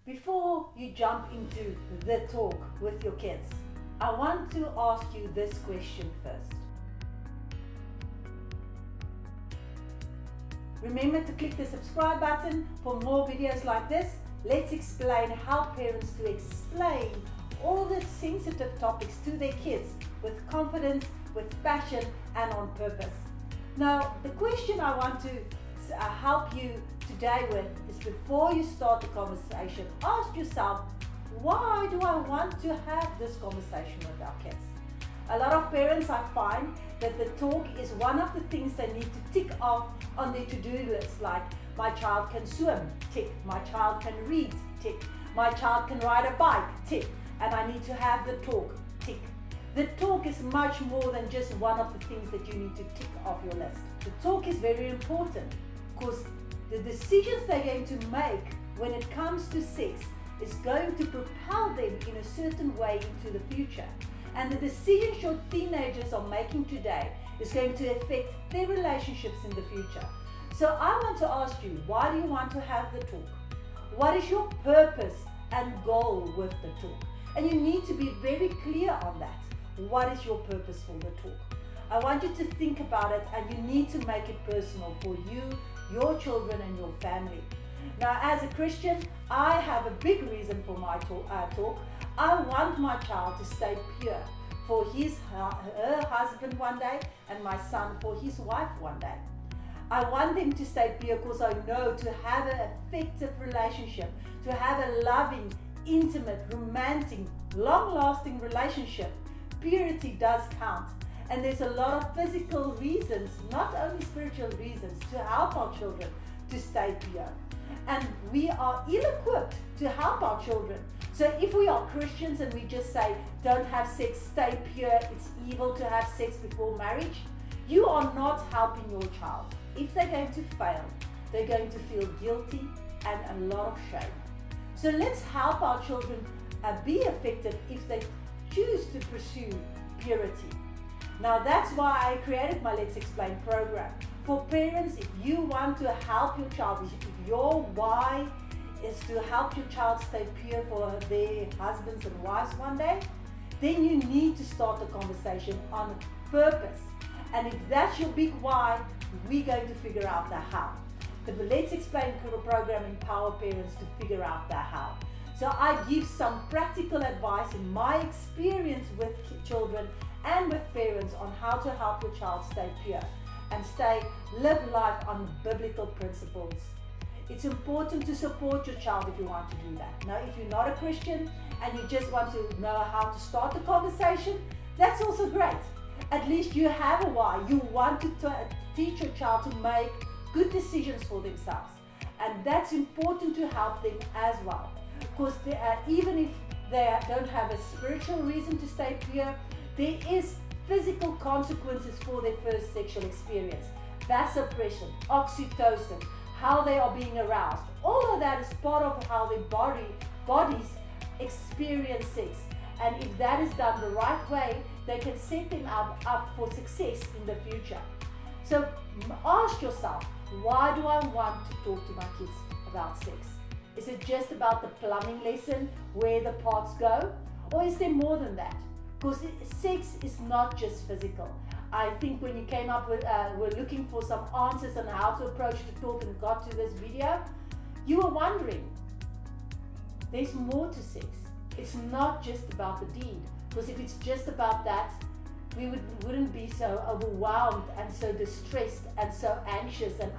Before you jump into the talk with your kids, I want to ask you this question first. Remember to click the subscribe button for more videos like this. Let's explain how parents to explain all the sensitive topics to their kids with confidence, with passion, and on purpose. Now, the question I want to help you today with is, before you start the conversation, ask yourself, why do I want to have this conversation with our kids? A lot of parents, I find that the talk is one of the things they need to tick off on their to-do list, like my child can swim, tick, my child can read, tick, my child can ride a bike, tick, and I need to have the talk, tick. The talk is much more than just one of the things that you need to tick off your list. The talk is very important because the decisions they're going to make when it comes to sex is going to propel them in a certain way into the future. And the decisions your teenagers are making today is going to affect their relationships in the future. So I want to ask you, why do you want to have the talk? What is your purpose and goal with the talk? And you need to be very clear on that. What is your purpose for the talk? I want you to think about it, and you need to make it personal for you, your children, and your family. Now, as a Christian, I have a big reason for my talk. I want my child to stay pure for her husband one day, and my son for his wife one day. I want them to stay pure because I know to have an effective relationship, to have a loving, intimate, romantic, long-lasting relationship, purity does count. And there's a lot of physical reasons, not only spiritual reasons, to help our children to stay pure. And we are ill-equipped to help our children. So if we are Christians and we just say, don't have sex, stay pure, it's evil to have sex before marriage, you are not helping your child. If they're going to fail, they're going to feel guilty and a lot of shame. So let's help our children be effective if they choose to pursue purity. Now that's why I created my Let's Explain program. For parents, if you want to help your child, if your why is to help your child stay pure for their husbands and wives one day, then you need to start the conversation on purpose. And if that's your big why, we're going to figure out the how. The Let's Explain program empowers parents to figure out the how. So I give some practical advice in my experience with children and with parents on how to help your child stay pure and live life on biblical principles. It's important to support your child if you want to do that. Now, if you're not a Christian and you just want to know how to start the conversation, that's also great. At least you have a why. You want to teach your child to make good decisions for themselves. And that's important to help them as well. Because even if they don't have a spiritual reason to stay pure, there is physical consequences for their first sexual experience. Vasopressin, oxytocin, how they are being aroused. All of that is part of how their bodies experience sex. And if that is done the right way, they can set them up for success in the future. So ask yourself, why do I want to talk to my kids about sex? Is it just about the plumbing lesson, where the parts go? Or is there more than that? Because sex is not just physical. I think when you came up with, were looking for some answers on how to approach the talk and got to this video, you were wondering, there's more to sex. It's not just about the deed. Because if it's just about that, we wouldn't be so overwhelmed and so distressed and so anxious and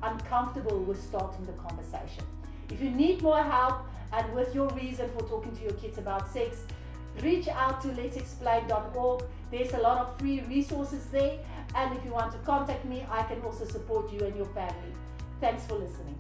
uncomfortable with starting the conversation. If you need more help and with your reason for talking to your kids about sex, reach out to letsexplain.org. There's a lot of free resources there. And if you want to contact me, I can also support you and your family. Thanks for listening.